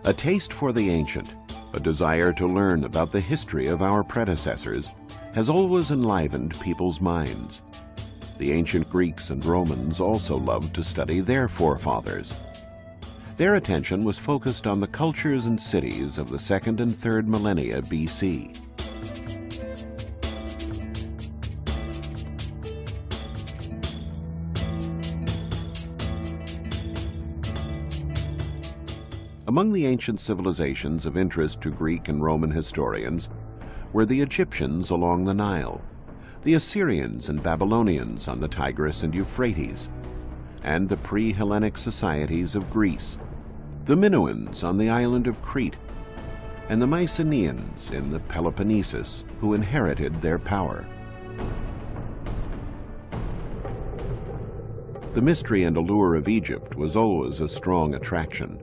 A taste for the ancient, a desire to learn about the history of our predecessors, has always enlivened people's minds. The ancient Greeks and Romans also loved to study their forefathers. Their attention was focused on the cultures and cities of the 2nd and 3rd millennia BC. Among the ancient civilizations of interest to Greek and Roman historians were the Egyptians along the Nile, the Assyrians and Babylonians on the Tigris and Euphrates, and the pre-Hellenic societies of Greece, the Minoans on the island of Crete, and the Mycenaeans in the Peloponnesus, who inherited their power. The mystery and allure of Egypt was always a strong attraction.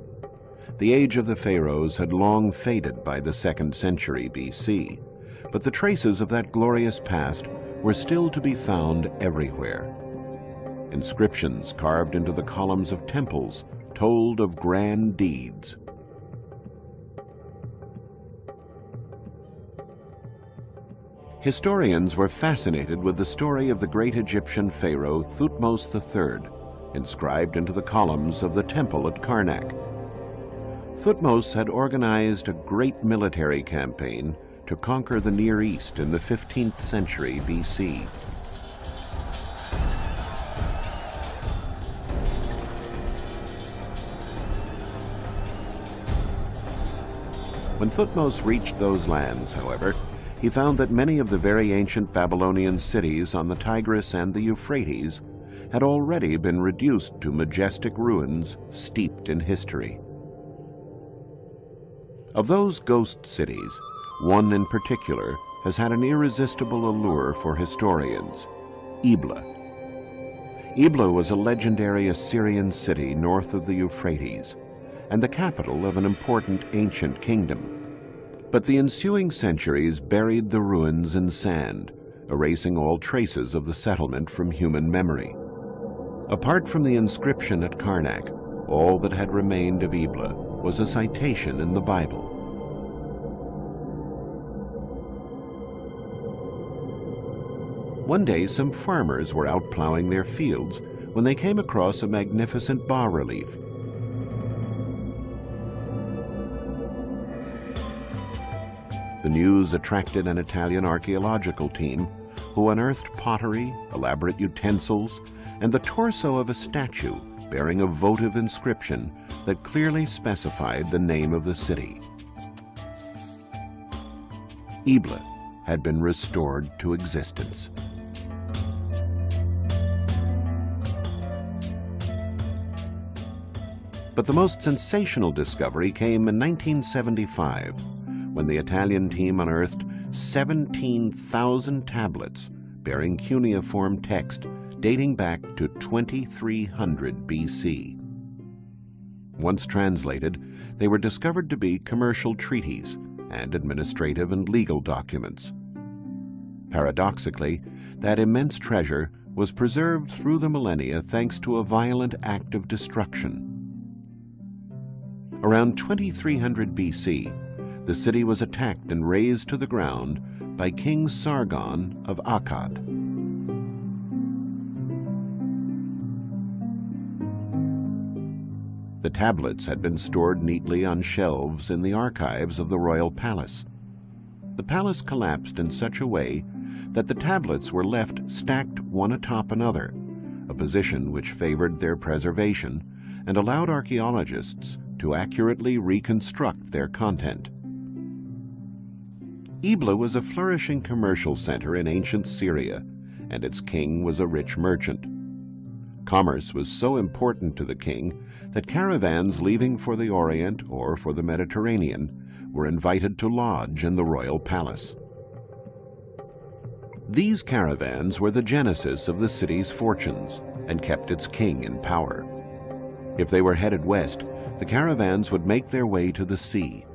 The age of the pharaohs had long faded by the 2nd century BC, but the traces of that glorious past were still to be found everywhere. Inscriptions carved into the columns of temples told of grand deeds. Historians were fascinated with the story of the great Egyptian pharaoh Thutmose III, inscribed into the columns of the temple at Karnak. Thutmose had organized a great military campaign to conquer the Near East in the 15th century BC. When Thutmose reached those lands, however, he found that many of the very ancient Babylonian cities on the Tigris and the Euphrates had already been reduced to majestic ruins steeped in history. Of those ghost cities, one in particular has had an irresistible allure for historians: Ebla. Ebla was a legendary Assyrian city north of the Euphrates, and the capital of an important ancient kingdom. But the ensuing centuries buried the ruins in sand, erasing all traces of the settlement from human memory. Apart from the inscription at Karnak, all that had remained of Ebla was a citation in the Bible. One day, some farmers were out plowing their fields when they came across a magnificent bas-relief. The news attracted an Italian archaeological team who unearthed pottery, elaborate utensils, and the torso of a statue bearing a votive inscription that clearly specified the name of the city. Ebla had been restored to existence. But the most sensational discovery came in 1975, when the Italian team unearthed 17,000 tablets bearing cuneiform text dating back to 2300 BC. Once translated, they were discovered to be commercial treaties and administrative and legal documents. Paradoxically, that immense treasure was preserved through the millennia thanks to a violent act of destruction. Around 2300 BC, the city was attacked and razed to the ground by King Sargon of Akkad. The tablets had been stored neatly on shelves in the archives of the royal palace. The palace collapsed in such a way that the tablets were left stacked one atop another, a position which favored their preservation and allowed archaeologists to accurately reconstruct their content. Ebla was a flourishing commercial center in ancient Syria, and its king was a rich merchant. Commerce was so important to the king that caravans leaving for the Orient or for the Mediterranean were invited to lodge in the royal palace. These caravans were the genesis of the city's fortunes and kept its king in power. If they were headed west, the caravans would make their way to the sea.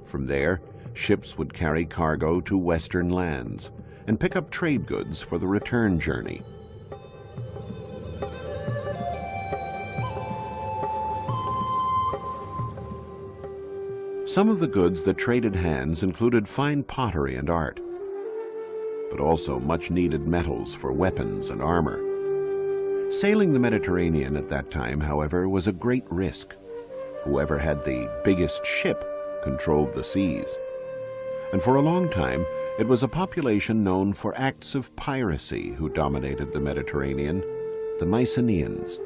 From there, ships would carry cargo to western lands and pick up trade goods for the return journey. Some of the goods that traded hands included fine pottery and art, but also much-needed metals for weapons and armor. Sailing the Mediterranean at that time, however, was a great risk. Whoever had the biggest ship controlled the seas. And for a long time, it was a population known for acts of piracy who dominated the Mediterranean, the Mycenaeans.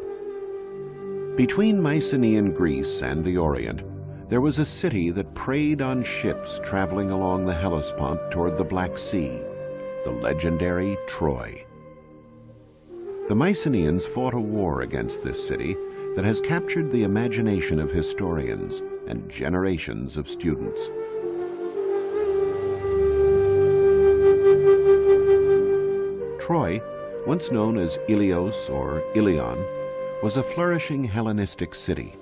Between Mycenaean Greece and the Orient, there was a city that preyed on ships traveling along the Hellespont toward the Black Sea, the legendary Troy. The Mycenaeans fought a war against this city that has captured the imagination of historians and generations of students. Troy, once known as Ilios or Ilion, was a flourishing Hellenistic city.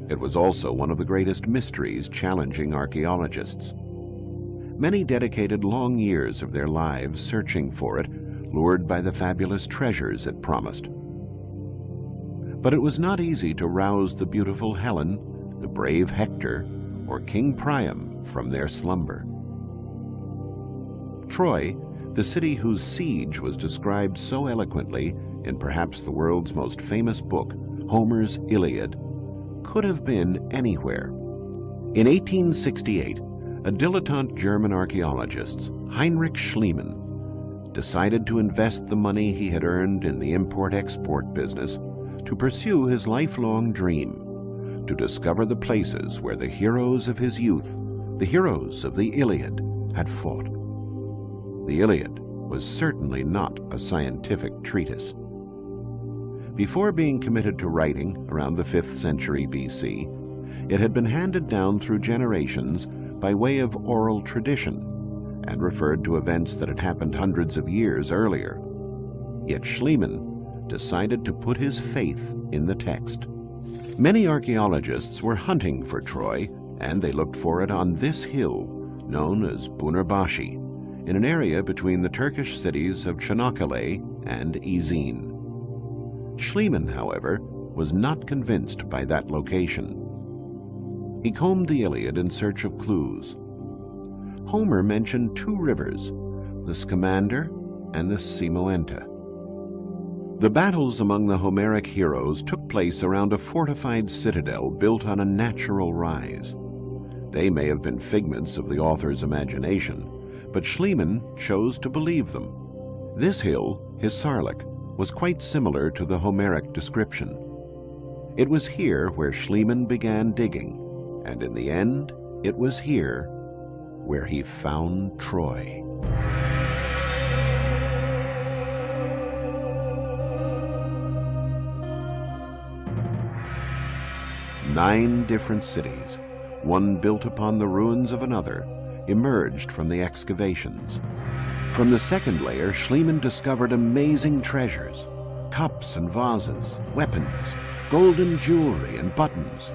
It was also one of the greatest mysteries challenging archaeologists. Many dedicated long years of their lives searching for it, lured by the fabulous treasures it promised. But it was not easy to rouse the beautiful Helen, the brave Hector, or King Priam from their slumber. Troy, the city whose siege was described so eloquently in perhaps the world's most famous book, Homer's Iliad, could have been anywhere. In 1868, a dilettante German archaeologist, Heinrich Schliemann, decided to invest the money he had earned in the import-export business to pursue his lifelong dream, to discover the places where the heroes of his youth, the heroes of the Iliad, had fought. The Iliad was certainly not a scientific treatise. Before being committed to writing around the 5th century BC, it had been handed down through generations by way of oral tradition and referred to events that had happened hundreds of years earlier. Yet Schliemann decided to put his faith in the text. Many archaeologists were hunting for Troy, and they looked for it on this hill, known as Bunarbashi, in an area between the Turkish cities of Çanakkale and Izin. Schliemann, however, was not convinced by that location. He combed the Iliad in search of clues. Homer mentioned two rivers, the Scamander and the Simoentia. The battles among the Homeric heroes took place around a fortified citadel built on a natural rise. They may have been figments of the author's imagination, but Schliemann chose to believe them. This hill, Hisarlik, was quite similar to the Homeric description. It was here where Schliemann began digging, and in the end, it was here where he found Troy. Nine different cities, one built upon the ruins of another, emerged from the excavations. From the second layer, Schliemann discovered amazing treasures, cups and vases, weapons, golden jewelry and buttons.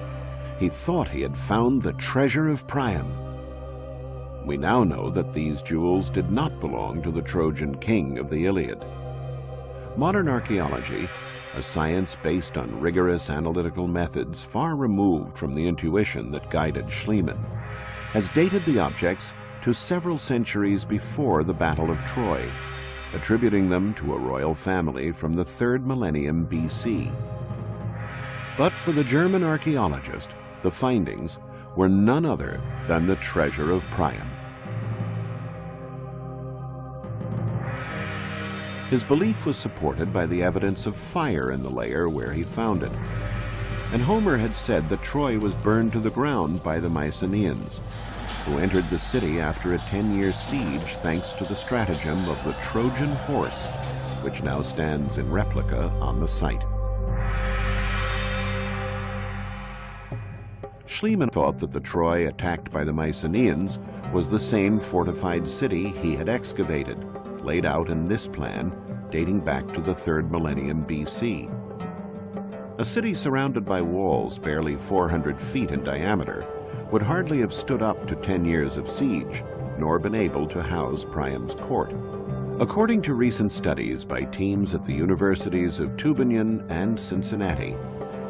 He thought he had found the treasure of Priam. We now know that these jewels did not belong to the Trojan king of the Iliad. Modern archaeology, a science based on rigorous analytical methods far removed from the intuition that guided Schliemann, has dated the objects to several centuries before the Battle of Troy, attributing them to a royal family from the 3rd millennium BC. But for the German archaeologist, the findings were none other than the treasure of Priam. His belief was supported by the evidence of fire in the layer where he found it. And Homer had said that Troy was burned to the ground by the Mycenaeans, who entered the city after a 10-year siege thanks to the stratagem of the Trojan horse, which now stands in replica on the site. Schliemann thought that the Troy attacked by the Mycenaeans was the same fortified city he had excavated, laid out in this plan dating back to the 3rd millennium BC. A city surrounded by walls barely 400 feet in diameter would hardly have stood up to 10 years of siege, nor been able to house Priam's court. According to recent studies by teams at the universities of Tübingen and Cincinnati,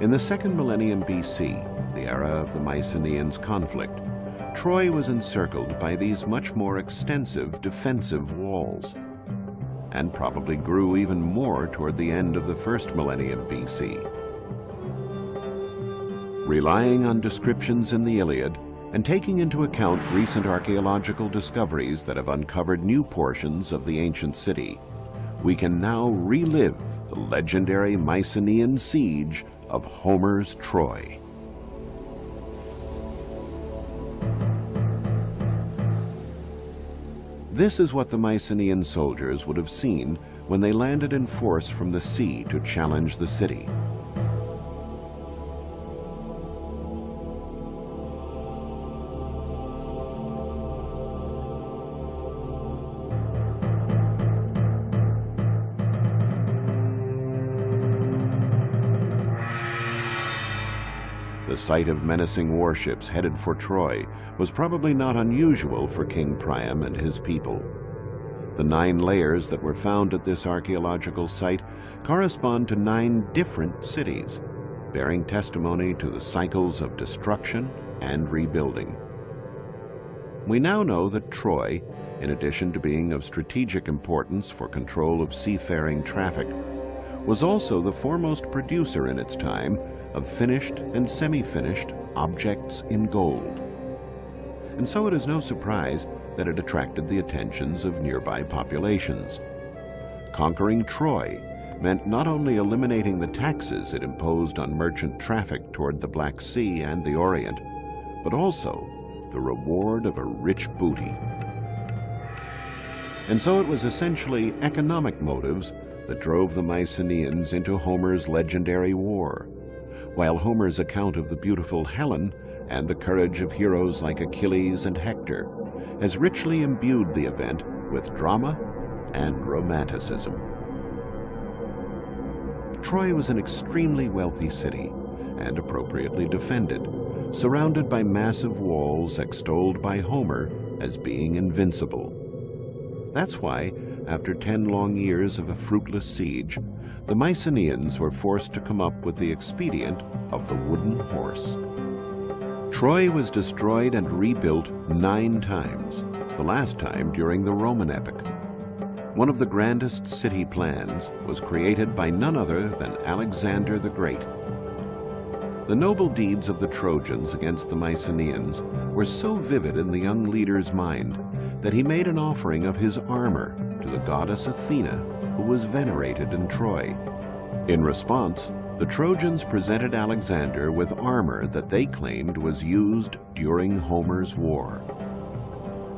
in the 2nd millennium BC, the era of the Mycenaeans' conflict, Troy was encircled by these much more extensive defensive walls, and probably grew even more toward the end of the 1st millennium BC. Relying on descriptions in the Iliad and taking into account recent archaeological discoveries that have uncovered new portions of the ancient city, we can now relive the legendary Mycenaean siege of Homer's Troy. This is what the Mycenaean soldiers would have seen when they landed in force from the sea to challenge the city. The sight of menacing warships headed for Troy was probably not unusual for King Priam and his people. The 9 layers that were found at this archaeological site correspond to 9 different cities, bearing testimony to the cycles of destruction and rebuilding. We now know that Troy, in addition to being of strategic importance for control of seafaring traffic, was also the foremost producer in its time of finished and semi-finished objects in gold. And so it is no surprise that it attracted the attentions of nearby populations. Conquering Troy meant not only eliminating the taxes it imposed on merchant traffic toward the Black Sea and the Orient, but also the reward of a rich booty. And so it was essentially economic motives that drove the Mycenaeans into Homer's legendary war, while Homer's account of the beautiful Helen and the courage of heroes like Achilles and Hector has richly imbued the event with drama and romanticism. Troy was an extremely wealthy city and appropriately defended, surrounded by massive walls extolled by Homer as being invincible. That's why, after 10 long years of a fruitless siege, the Mycenaeans were forced to come up with the expedient of the wooden horse. Troy was destroyed and rebuilt 9 times, the last time during the Roman epoch. One of the grandest city plans was created by none other than Alexander the Great. The noble deeds of the Trojans against the Mycenaeans were so vivid in the young leader's mind that he made an offering of his armor to the goddess Athena, who was venerated in Troy. In response, the Trojans presented Alexander with armor that they claimed was used during Homer's war.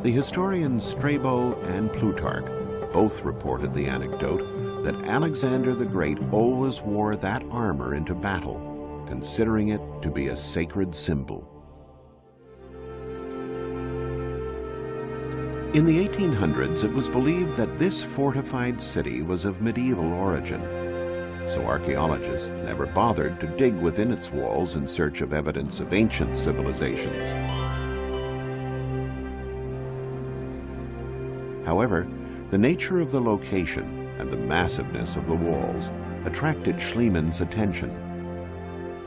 The historians Strabo and Plutarch both reported the anecdote that Alexander the Great always wore that armor into battle, considering it to be a sacred symbol. In the 1800s, it was believed that this fortified city was of medieval origin, so archaeologists never bothered to dig within its walls in search of evidence of ancient civilizations. However, the nature of the location and the massiveness of the walls attracted Schliemann's attention.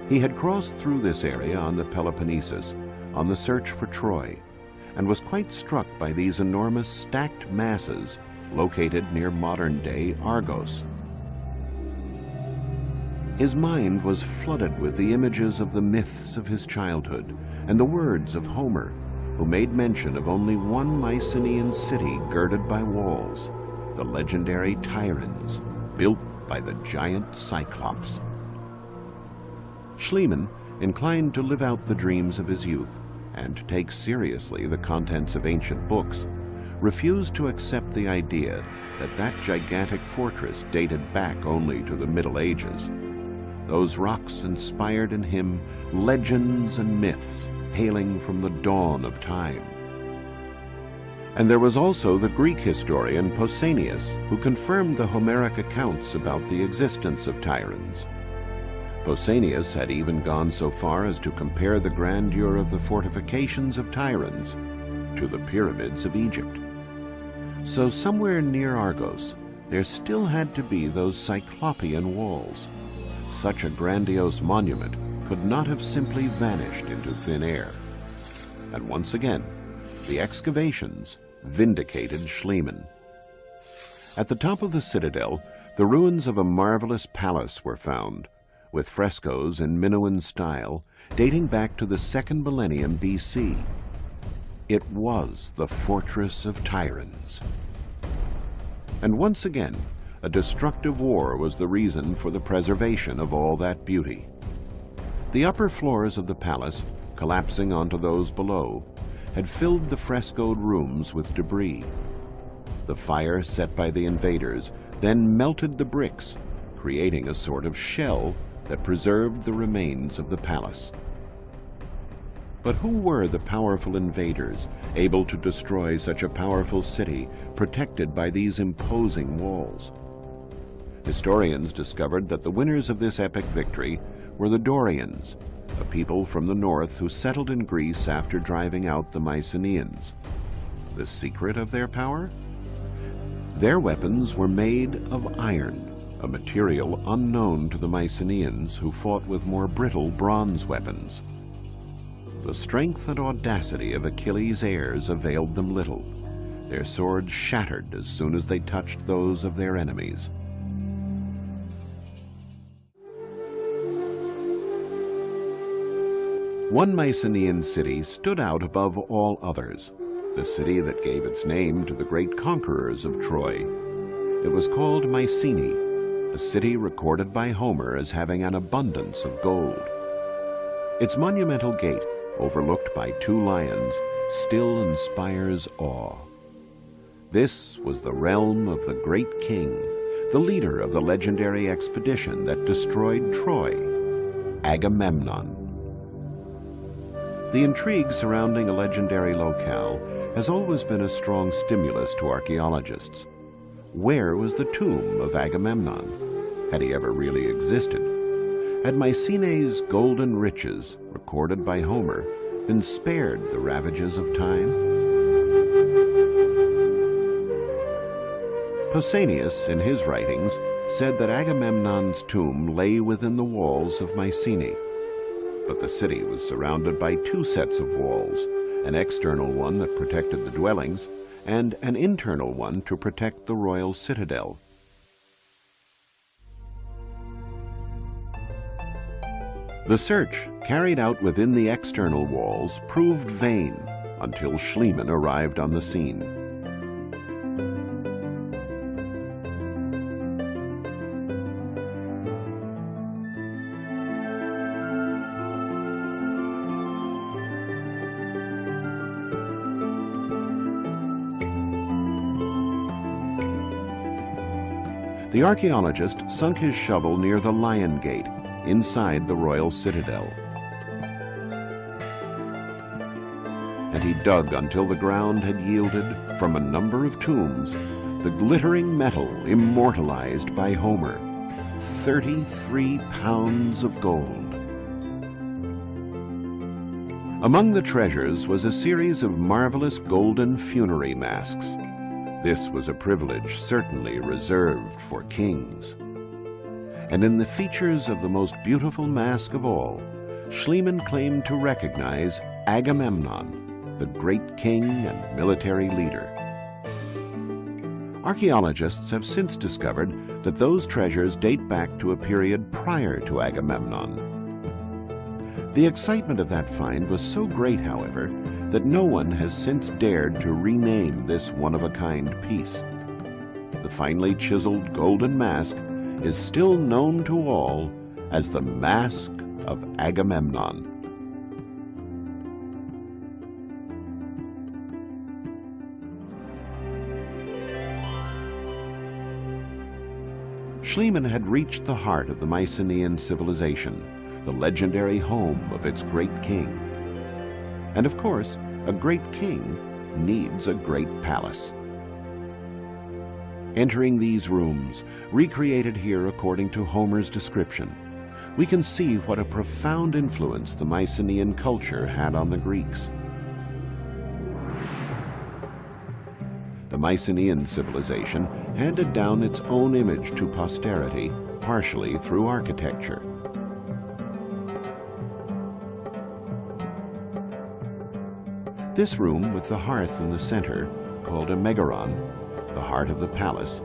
He had crossed through this area on the Peloponnesus on the search for Troy, and was quite struck by these enormous stacked masses located near modern-day Argos. His mind was flooded with the images of the myths of his childhood and the words of Homer, who made mention of only one Mycenaean city girded by walls, the legendary Tiryns, built by the giant Cyclops. Schliemann, inclined to live out the dreams of his youth and to take seriously the contents of ancient books, refused to accept the idea that that gigantic fortress dated back only to the Middle Ages. Those rocks inspired in him legends and myths hailing from the dawn of time. And there was also the Greek historian Pausanias, who confirmed the Homeric accounts about the existence of Tiryns. Pausanias had even gone so far as to compare the grandeur of the fortifications of Tiryns to the pyramids of Egypt. So somewhere near Argos, there still had to be those Cyclopean walls. Such a grandiose monument could not have simply vanished into thin air. And once again, the excavations vindicated Schliemann. At the top of the citadel, the ruins of a marvelous palace were found, with frescoes in Minoan style dating back to the 2nd millennium BC. It was the Fortress of Tyrants. And once again, a destructive war was the reason for the preservation of all that beauty. The upper floors of the palace, collapsing onto those below, had filled the frescoed rooms with debris. The fire set by the invaders then melted the bricks, creating a sort of shell that preserved the remains of the palace. But who were the powerful invaders able to destroy such a powerful city protected by these imposing walls? Historians discovered that the winners of this epic victory were the Dorians, a people from the north who settled in Greece after driving out the Mycenaeans. The secret of their power? Their weapons were made of iron, a material unknown to the Mycenaeans, who fought with more brittle bronze weapons. The strength and audacity of Achilles' heirs availed them little. Their swords shattered as soon as they touched those of their enemies. One Mycenaean city stood out above all others, the city that gave its name to the great conquerors of Troy. It was called Mycenae, a city recorded by Homer as having an abundance of gold. Its monumental gate, overlooked by 2 lions, still inspires awe. This was the realm of the great king, the leader of the legendary expedition that destroyed Troy, Agamemnon. The intrigue surrounding a legendary locale has always been a strong stimulus to archaeologists. Where was the tomb of Agamemnon? Had he ever really existed? Had Mycenae's golden riches, recorded by Homer, been spared the ravages of time? Pausanias, in his writings, said that Agamemnon's tomb lay within the walls of Mycenae. But the city was surrounded by 2 sets of walls, an external one that protected the dwellings, and an internal one to protect the royal citadel. The search carried out within the external walls proved vain until Schliemann arrived on the scene. The archaeologist sunk his shovel near the Lion Gate, inside the royal citadel. And he dug until the ground had yielded, from a number of tombs, the glittering metal immortalized by Homer, 33 pounds of gold. Among the treasures was a series of marvelous golden funerary masks. This was a privilege certainly reserved for kings. And in the features of the most beautiful mask of all, Schliemann claimed to recognize Agamemnon, the great king and military leader. Archaeologists have since discovered that those treasures date back to a period prior to Agamemnon. The excitement of that find was so great, however, that no one has since dared to rename this one-of-a-kind piece. The finely chiseled golden mask is still known to all as the Mask of Agamemnon. Schliemann had reached the heart of the Mycenaean civilization, the legendary home of its great king. And of course, a great king needs a great palace. Entering these rooms, recreated here according to Homer's description, we can see what a profound influence the Mycenaean culture had on the Greeks. the Mycenaean civilization handed down its own image to posterity, partially through architecture. This room with the hearth in the center, called a megaron, the heart of the palace,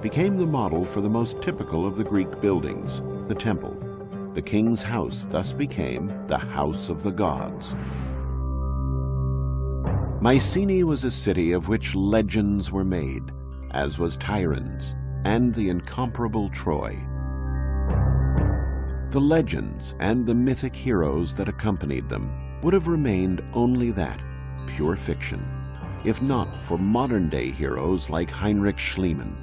became the model for the most typical of the Greek buildings, the temple. The king's house thus became the house of the gods. Mycenae was a city of which legends were made, as was Tiryns and the incomparable Troy. The legends and the mythic heroes that accompanied them would have remained only that, pure fiction, if not for modern-day heroes like Heinrich Schliemann,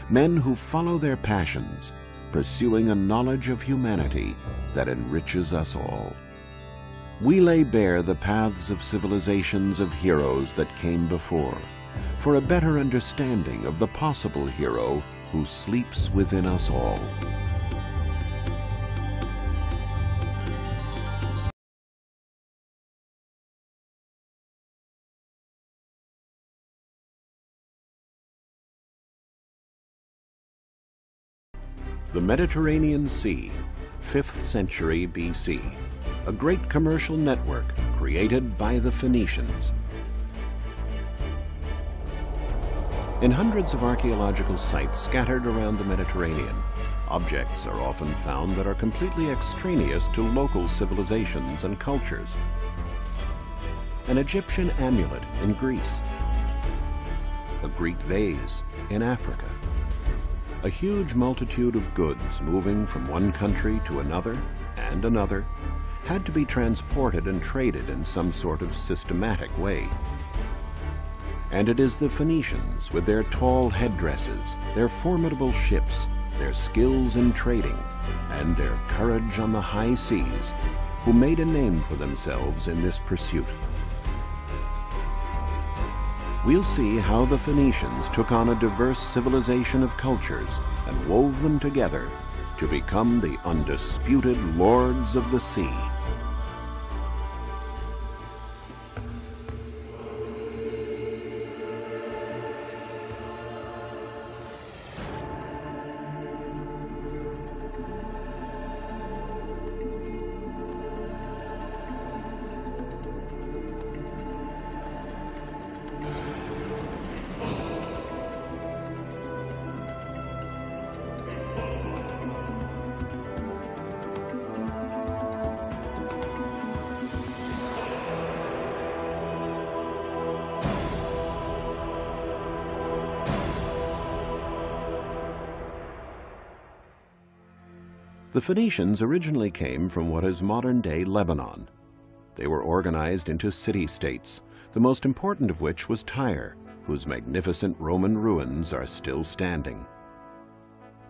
men who follow their passions, pursuing a knowledge of humanity that enriches us all. We lay bare the paths of civilizations of heroes that came before, for a better understanding of the possible hero who sleeps within us all. The Mediterranean Sea, 5th century BC, a great commercial network created by the Phoenicians. In hundreds of archaeological sites scattered around the Mediterranean, objects are often found that are completely extraneous to local civilizations and cultures. An Egyptian amulet in Greece, a Greek vase in Africa, a huge multitude of goods moving from one country to another and another had to be transported and traded in some sort of systematic way. And it is the Phoenicians, with their tall headdresses, their formidable ships, their skills in trading, and their courage on the high seas, who made a name for themselves in this pursuit. We'll see how the Phoenicians took on a diverse civilization of cultures and wove them together to become the undisputed lords of the sea. The Phoenicians originally came from what is modern-day Lebanon. They were organized into city-states, the most important of which was Tyre, whose magnificent Roman ruins are still standing.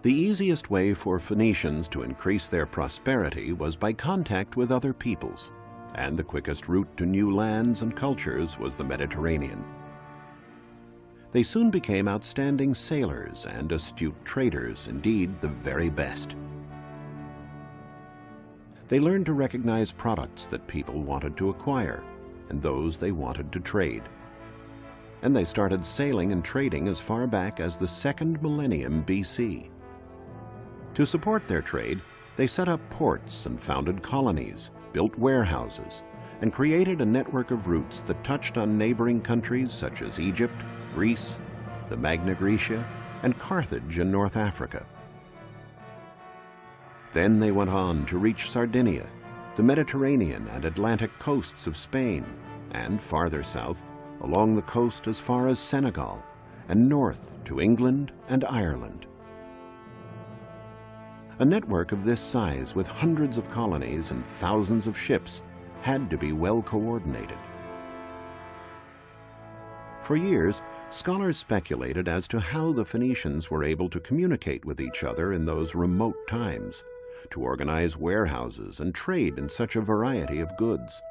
The easiest way for Phoenicians to increase their prosperity was by contact with other peoples, and the quickest route to new lands and cultures was the Mediterranean. They soon became outstanding sailors and astute traders, indeed the very best. They learned to recognize products that people wanted to acquire and those they wanted to trade. And they started sailing and trading as far back as the 2nd millennium BC. To support their trade, they set up ports and founded colonies, built warehouses, and created a network of routes that touched on neighboring countries such as Egypt, Greece, the Magna Graecia, and Carthage in North Africa. Then they went on to reach Sardinia, the Mediterranean and Atlantic coasts of Spain, and farther south, along the coast as far as Senegal, and north to England and Ireland. A network of this size with hundreds of colonies and thousands of ships had to be well coordinated. For years, scholars speculated as to how the Phoenicians were able to communicate with each other in those remote times, to organize warehouses and trade in such a variety of goods.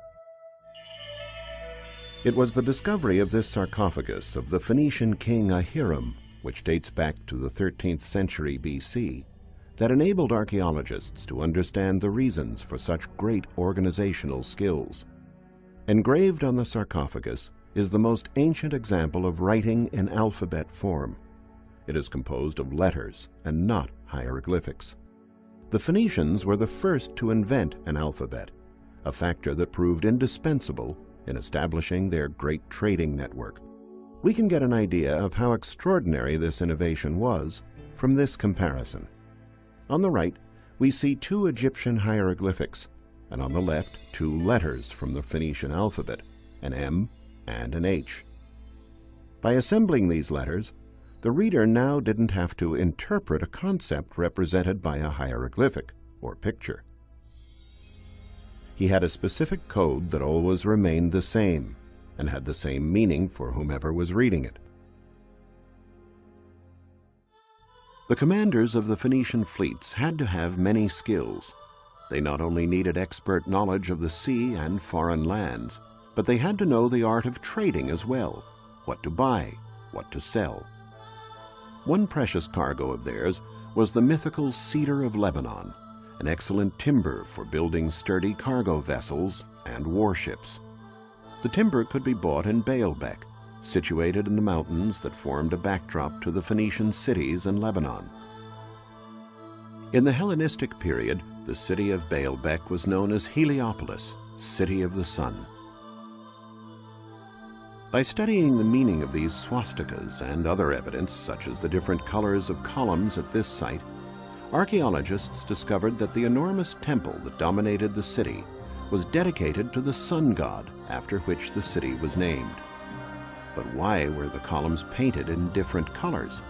It was the discovery of this sarcophagus of the Phoenician king Ahiram, which dates back to the 13th century BC, that enabled archaeologists to understand the reasons for such great organizational skills. Engraved on the sarcophagus is the most ancient example of writing in alphabet form. It is composed of letters and not hieroglyphics. The Phoenicians were the first to invent an alphabet, a factor that proved indispensable in establishing their great trading network. We can get an idea of how extraordinary this innovation was from this comparison. On the right, we see two Egyptian hieroglyphics, and on the left, two letters from the Phoenician alphabet, an M and an H. By assembling these letters, the reader now didn't have to interpret a concept represented by a hieroglyphic or picture. He had a specific code that always remained the same and had the same meaning for whomever was reading it. The commanders of the Phoenician fleets had to have many skills. They not only needed expert knowledge of the sea and foreign lands, but they had to know the art of trading as well, what to buy, what to sell. One precious cargo of theirs was the mythical cedar of Lebanon, an excellent timber for building sturdy cargo vessels and warships. The timber could be bought in Baalbek, situated in the mountains that formed a backdrop to the Phoenician cities in Lebanon. In the Hellenistic period, the city of Baalbek was known as Heliopolis, City of the Sun. By studying the meaning of these swastikas and other evidence, such as the different colors of columns at this site, archaeologists discovered that the enormous temple that dominated the city was dedicated to the sun god, after which the city was named. But why were the columns painted in different colors?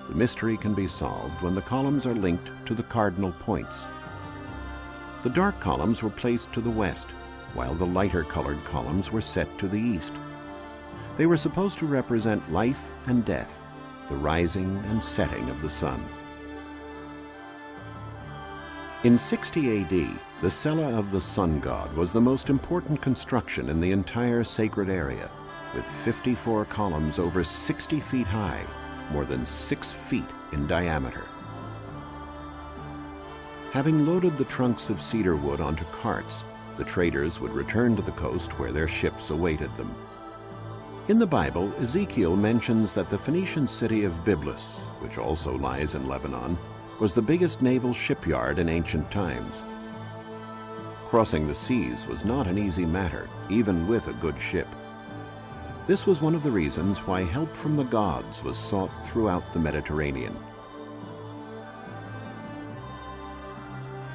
The mystery can be solved when the columns are linked to the cardinal points. The dark columns were placed to the west, while the lighter colored columns were set to the east. They were supposed to represent life and death, the rising and setting of the sun. In 60 AD, the Cella of the sun god was the most important construction in the entire sacred area, with 54 columns over 60 feet high, more than 6 feet in diameter. Having loaded the trunks of cedar wood onto carts, the traders would return to the coast where their ships awaited them. In the Bible, Ezekiel mentions that the Phoenician city of Byblus, which also lies in Lebanon, was the biggest naval shipyard in ancient times. Crossing the seas was not an easy matter, even with a good ship. This was one of the reasons why help from the gods was sought throughout the Mediterranean.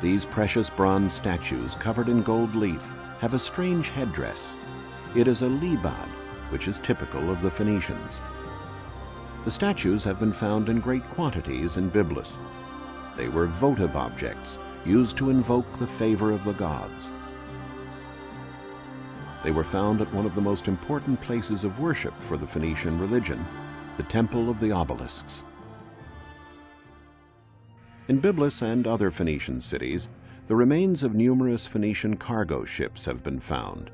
These precious bronze statues covered in gold leaf have a strange headdress. It is a libad, which is typical of the Phoenicians. The statues have been found in great quantities in Byblus. They were votive objects used to invoke the favor of the gods. They were found at one of the most important places of worship for the Phoenician religion, the Temple of the Obelisks. In Byblus and other Phoenician cities, the remains of numerous Phoenician cargo ships have been found.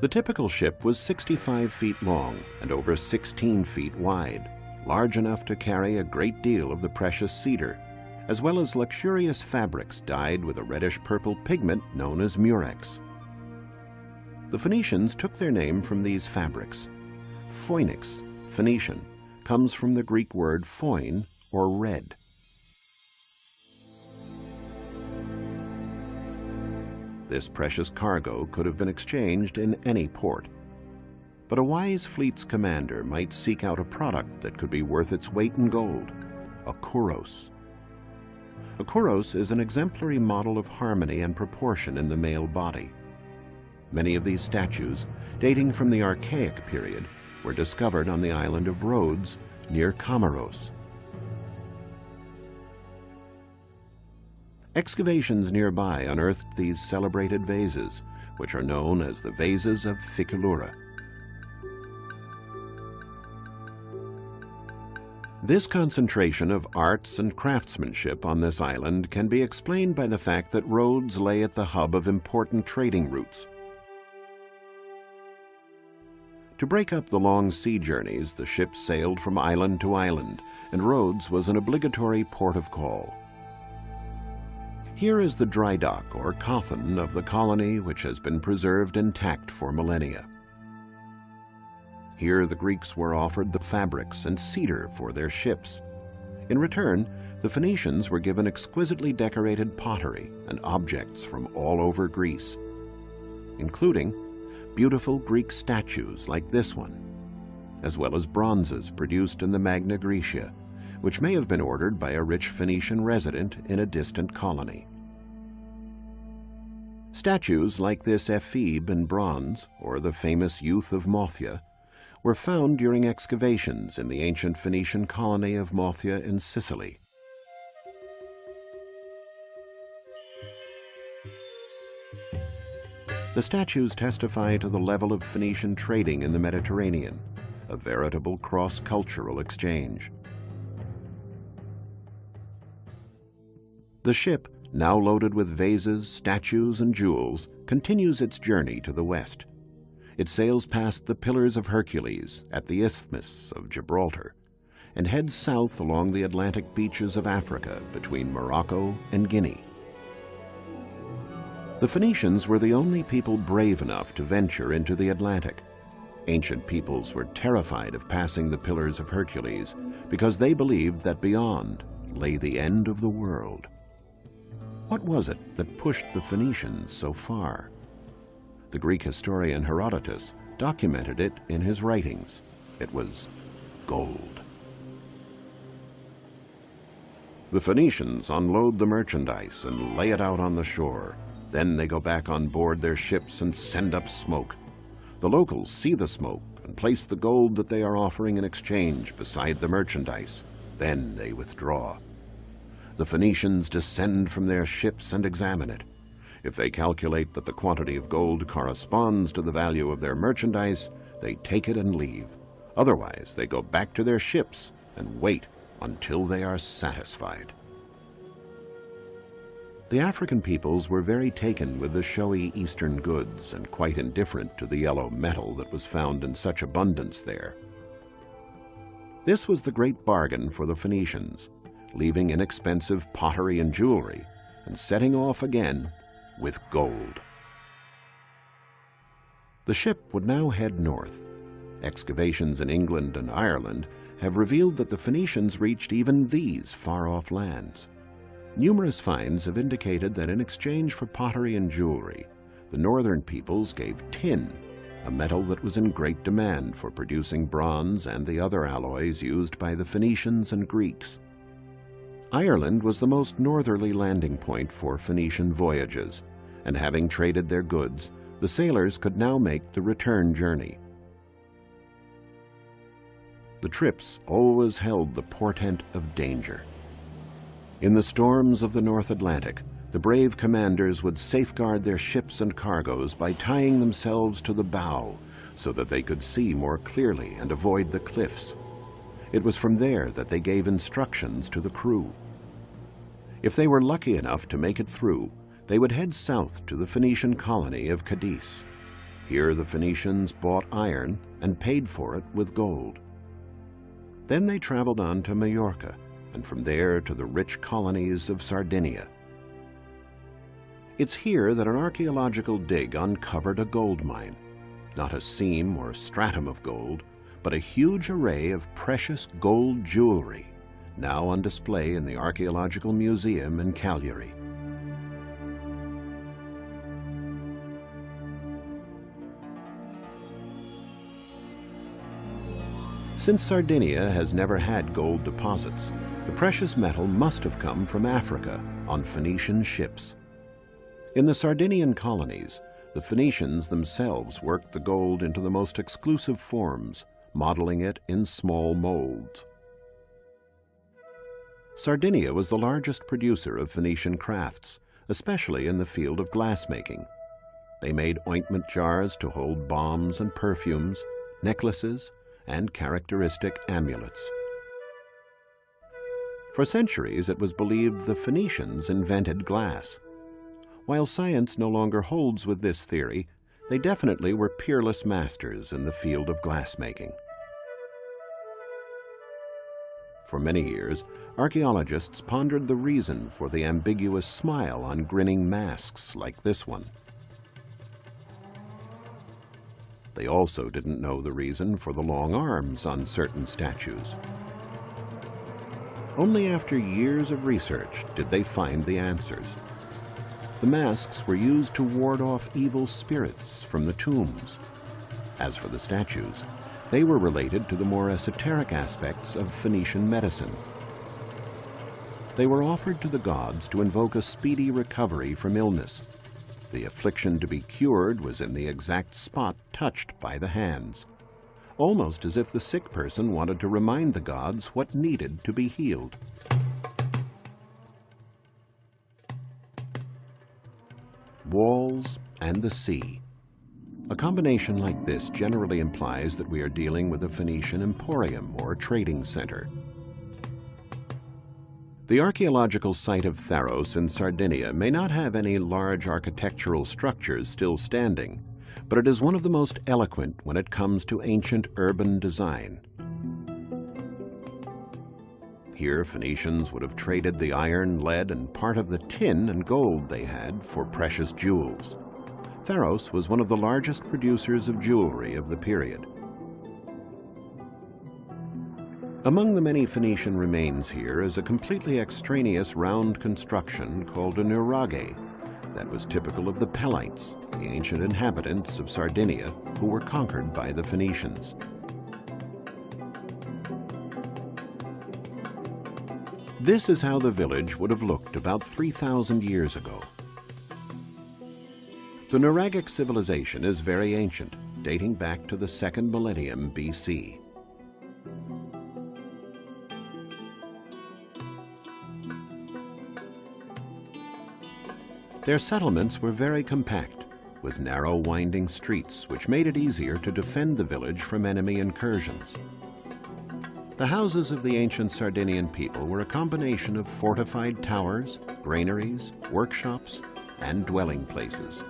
The typical ship was 65 feet long and over 16 feet wide, large enough to carry a great deal of the precious cedar, as well as luxurious fabrics dyed with a reddish-purple pigment known as murex. The Phoenicians took their name from these fabrics. Phoenix, Phoenician, comes from the Greek word phoin, or red. This precious cargo could have been exchanged in any port. But a wise fleet's commander might seek out a product that could be worth its weight in gold, a kouros. A kouros is an exemplary model of harmony and proportion in the male body. Many of these statues, dating from the Archaic period, were discovered on the island of Rhodes near Comoros. Excavations nearby unearthed these celebrated vases, which are known as the vases of Phikylura. This concentration of arts and craftsmanship on this island can be explained by the fact that Rhodes lay at the hub of important trading routes. To break up the long sea journeys, the ships sailed from island to island, and Rhodes was an obligatory port of call. Here is the dry dock, or coffin, of the colony, which has been preserved intact for millennia. Here the Greeks were offered the fabrics and cedar for their ships. In return, the Phoenicians were given exquisitely decorated pottery and objects from all over Greece, including beautiful Greek statues like this one, as well as bronzes produced in the Magna Graecia, which may have been ordered by a rich Phoenician resident in a distant colony. Statues like this ephebe in bronze, or the famous Youth of Mothia, were found during excavations in the ancient Phoenician colony of Mothia in Sicily. The statues testify to the level of Phoenician trading in the Mediterranean, a veritable cross-cultural exchange. The ship, now loaded with vases, statues, and jewels, continues its journey to the west. It sails past the Pillars of Hercules at the Isthmus of Gibraltar and heads south along the Atlantic beaches of Africa between Morocco and Guinea. The Phoenicians were the only people brave enough to venture into the Atlantic. Ancient peoples were terrified of passing the Pillars of Hercules because they believed that beyond lay the end of the world. What was it that pushed the Phoenicians so far? The Greek historian Herodotus documented it in his writings. It was gold. The Phoenicians unload the merchandise and lay it out on the shore. Then they go back on board their ships and send up smoke. The locals see the smoke and place the gold that they are offering in exchange beside the merchandise. Then they withdraw. The Phoenicians descend from their ships and examine it. If they calculate that the quantity of gold corresponds to the value of their merchandise, they take it and leave. Otherwise, they go back to their ships and wait until they are satisfied. The African peoples were very taken with the showy Eastern goods and quite indifferent to the yellow metal that was found in such abundance there. This was the great bargain for the Phoenicians, leaving inexpensive pottery and jewelry and setting off again with gold. The ship would now head north. Excavations in England and Ireland have revealed that the Phoenicians reached even these far-off lands. Numerous finds have indicated that in exchange for pottery and jewelry, the northern peoples gave tin, a metal that was in great demand for producing bronze and the other alloys used by the Phoenicians and Greeks. Ireland was the most northerly landing point for Phoenician voyages, and having traded their goods, the sailors could now make the return journey. The trips always held the portent of danger. In the storms of the North Atlantic, the brave commanders would safeguard their ships and cargoes by tying themselves to the bow so that they could see more clearly and avoid the cliffs. It was from there that they gave instructions to the crew. If they were lucky enough to make it through, they would head south to the Phoenician colony of Cadiz. Here the Phoenicians bought iron and paid for it with gold. Then they traveled on to Majorca, and from there to the rich colonies of Sardinia. It's here that an archaeological dig uncovered a gold mine, not a seam or stratum of gold, but a huge array of precious gold jewelry, now on display in the Archaeological Museum in Cagliari. Since Sardinia has never had gold deposits, the precious metal must have come from Africa on Phoenician ships. In the Sardinian colonies, the Phoenicians themselves worked the gold into the most exclusive forms, modeling it in small molds. Sardinia was the largest producer of Phoenician crafts, especially in the field of glassmaking. They made ointment jars to hold balms and perfumes, necklaces, and characteristic amulets. For centuries, it was believed the Phoenicians invented glass. While science no longer holds with this theory, they definitely were peerless masters in the field of glassmaking. For many years, archaeologists pondered the reason for the ambiguous smile on grinning masks like this one. They also didn't know the reason for the long arms on certain statues. Only after years of research did they find the answers. The masks were used to ward off evil spirits from the tombs. As for the statues, they were related to the more esoteric aspects of Phoenician medicine. They were offered to the gods to invoke a speedy recovery from illness. The affliction to be cured was in the exact spot touched by the hands, almost as if the sick person wanted to remind the gods what needed to be healed. Walls and the sea. A combination like this generally implies that we are dealing with a Phoenician emporium or trading center. The archaeological site of Tharos in Sardinia may not have any large architectural structures still standing, but it is one of the most eloquent when it comes to ancient urban design. Here, Phoenicians would have traded the iron, lead, and part of the tin and gold they had for precious jewels. Tharos was one of the largest producers of jewelry of the period. Among the many Phoenician remains here is a completely extraneous round construction called a nuraghe that was typical of the Pelites, the ancient inhabitants of Sardinia who were conquered by the Phoenicians. This is how the village would have looked about 3,000 years ago. The Nuraghic civilization is very ancient, dating back to the 2nd millennium BC. Their settlements were very compact, with narrow winding streets which made it easier to defend the village from enemy incursions. The houses of the ancient Sardinian people were a combination of fortified towers, granaries, workshops, and dwelling places.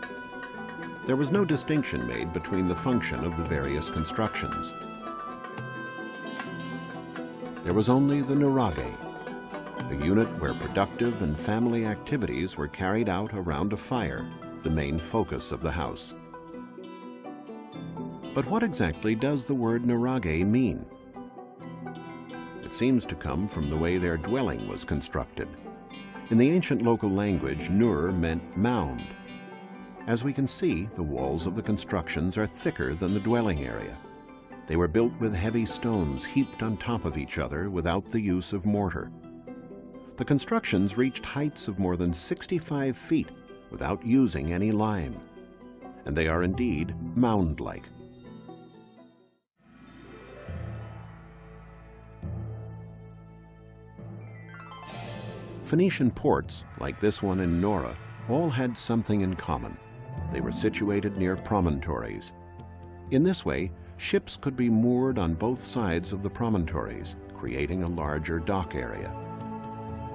There was no distinction made between the function of the various constructions. There was only the nuraghe, a unit where productive and family activities were carried out around a fire, the main focus of the house. But what exactly does the word nuraghe mean? It seems to come from the way their dwelling was constructed. In the ancient local language, nur meant mound. As we can see, the walls of the constructions are thicker than the dwelling area. They were built with heavy stones heaped on top of each other without the use of mortar. The constructions reached heights of more than 65 feet without using any lime, and they are indeed mound-like. Phoenician ports, like this one in Nora, all had something in common. They were situated near promontories. In this way, ships could be moored on both sides of the promontories, creating a larger dock area.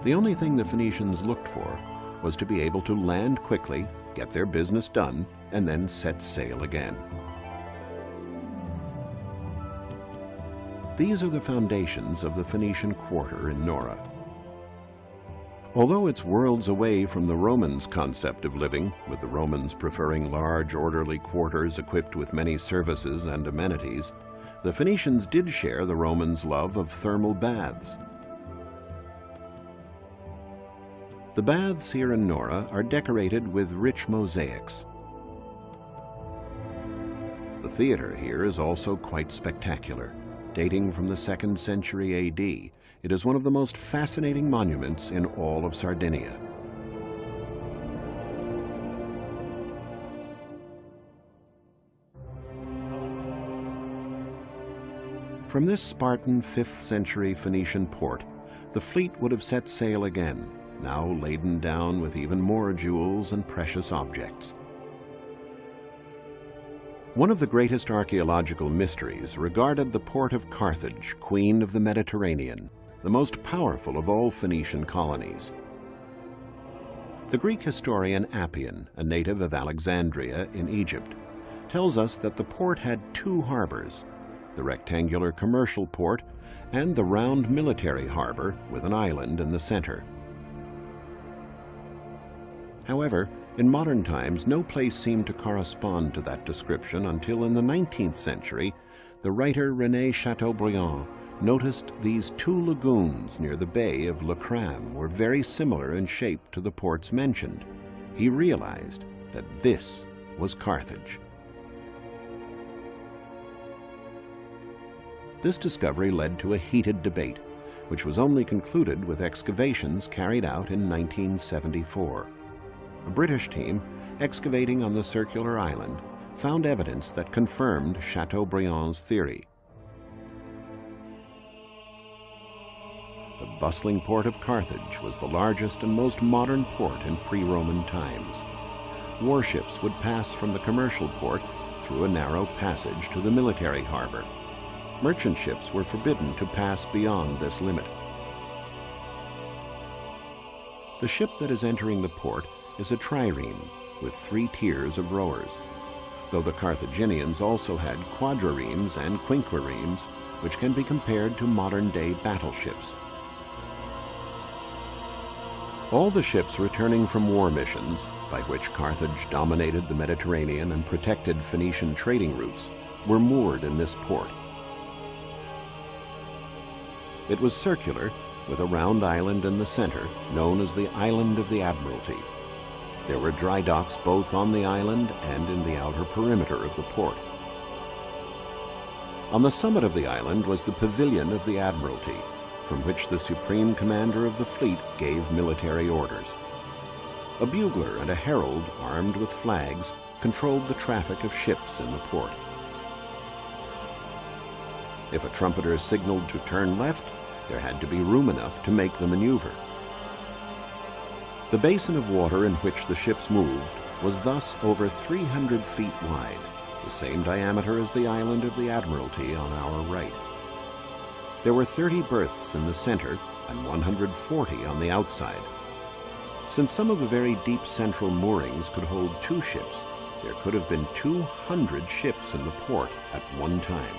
The only thing the Phoenicians looked for was to be able to land quickly, get their business done, and then set sail again. These are the foundations of the Phoenician quarter in Nora. Although it's worlds away from the Romans' concept of living, with the Romans preferring large, orderly quarters equipped with many services and amenities, the Phoenicians did share the Romans' love of thermal baths. The baths here in Nora are decorated with rich mosaics. The theater here is also quite spectacular. Dating from the 2nd century AD, it is one of the most fascinating monuments in all of Sardinia. From this Spartan 5th century Phoenician port, the fleet would have set sail again, now laden down with even more jewels and precious objects. One of the greatest archaeological mysteries regarded the port of Carthage, Queen of the Mediterranean, the most powerful of all Phoenician colonies. The Greek historian Appian, a native of Alexandria in Egypt, tells us that the port had 2 harbors, the rectangular commercial port and the round military harbor with an island in the center. However, In modern times, no place seemed to correspond to that description until in the 19th century, the writer René Chateaubriand noticed these two lagoons near the bay of Le Cram were very similar in shape to the ports mentioned. He realized that this was Carthage. This discovery led to a heated debate, which was only concluded with excavations carried out in 1974. A British team, excavating on the circular island, found evidence that confirmed Chateaubriand's theory. The bustling port of Carthage was the largest and most modern port in pre-Roman times. Warships would pass from the commercial port through a narrow passage to the military harbor. Merchant ships were forbidden to pass beyond this limit. The ship that is entering the port is a trireme with 3 tiers of rowers, though the Carthaginians also had quadriremes and quinquiremes, which can be compared to modern-day battleships. All the ships returning from war missions, by which Carthage dominated the Mediterranean and protected Phoenician trading routes, were moored in this port. It was circular, with a round island in the center, known as the Island of the Admiralty. There were dry docks both on the island and in the outer perimeter of the port. On the summit of the island was the Pavilion of the Admiralty, from which the supreme commander of the fleet gave military orders. A bugler and a herald, armed with flags, controlled the traffic of ships in the port. If a trumpeter signaled to turn left, there had to be room enough to make the maneuver. The basin of water in which the ships moved was thus over 300 feet wide, the same diameter as the Island of the Admiralty on our right. There were 30 berths in the center and 140 on the outside. Since some of the very deep central moorings could hold 2 ships, there could have been 200 ships in the port at one time.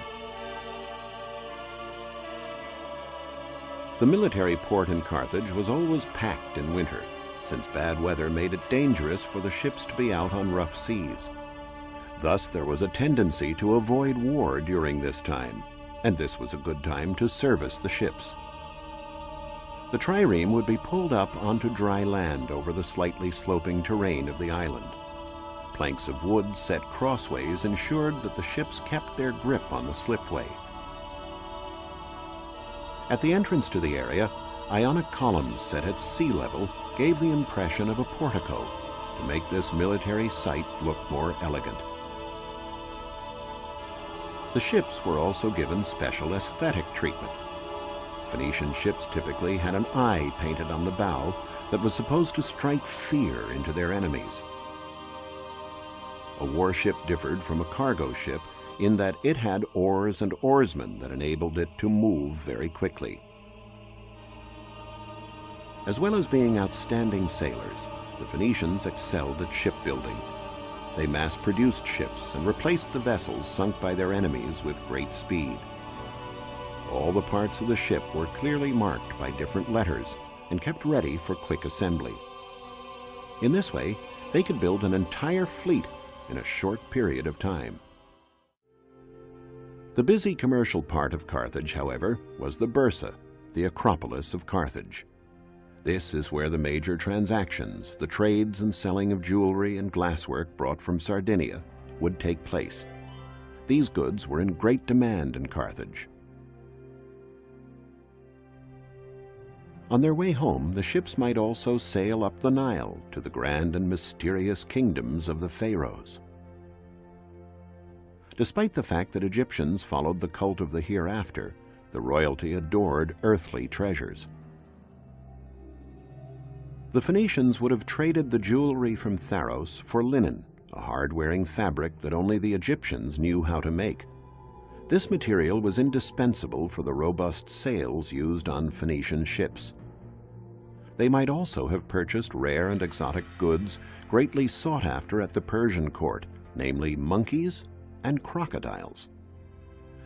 The military port in Carthage was always packed in winter, since bad weather made it dangerous for the ships to be out on rough seas. Thus, there was a tendency to avoid war during this time, and this was a good time to service the ships. The trireme would be pulled up onto dry land over the slightly sloping terrain of the island. Planks of wood set crossways ensured that the ships kept their grip on the slipway. At the entrance to the area, Ionic columns set at sea level gave the impression of a portico to make this military site look more elegant. The ships were also given special aesthetic treatment. Phoenician ships typically had an eye painted on the bow that was supposed to strike fear into their enemies. A warship differed from a cargo ship in that it had oars and oarsmen that enabled it to move very quickly. As well as being outstanding sailors, the Phoenicians excelled at shipbuilding. They mass-produced ships and replaced the vessels sunk by their enemies with great speed. All the parts of the ship were clearly marked by different letters and kept ready for quick assembly. In this way, they could build an entire fleet in a short period of time. The busy commercial part of Carthage, however, was the Bursa, the Acropolis of Carthage. This is where the major transactions, the trades and selling of jewelry and glasswork brought from Sardinia, would take place. These goods were in great demand in Carthage. On their way home, the ships might also sail up the Nile to the grand and mysterious kingdoms of the pharaohs. Despite the fact that Egyptians followed the cult of the hereafter, the royalty adored earthly treasures. The Phoenicians would have traded the jewelry from Pharos for linen, a hard-wearing fabric that only the Egyptians knew how to make. This material was indispensable for the robust sails used on Phoenician ships. They might also have purchased rare and exotic goods greatly sought after at the Persian court, namely monkeys and crocodiles.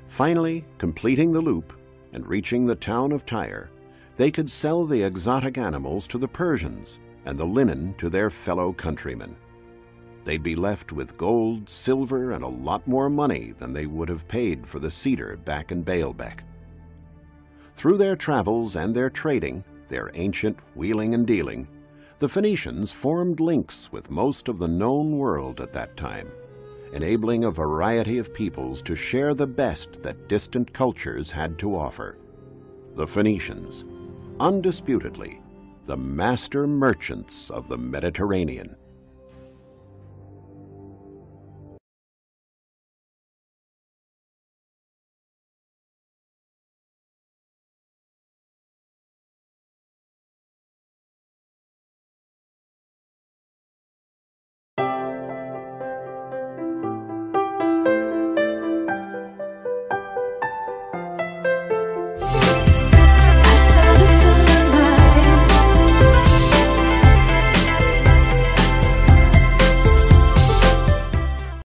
Finally, completing the loop and reaching the town of Tyre, they could sell the exotic animals to the Persians and the linen to their fellow countrymen. They'd be left with gold, silver, and a lot more money than they would have paid for the cedar back in Baalbek. Through their travels and their trading, their ancient wheeling and dealing, the Phoenicians formed links with most of the known world at that time, enabling a variety of peoples to share the best that distant cultures had to offer. The Phoenicians, undisputedly, the master merchants of the Mediterranean.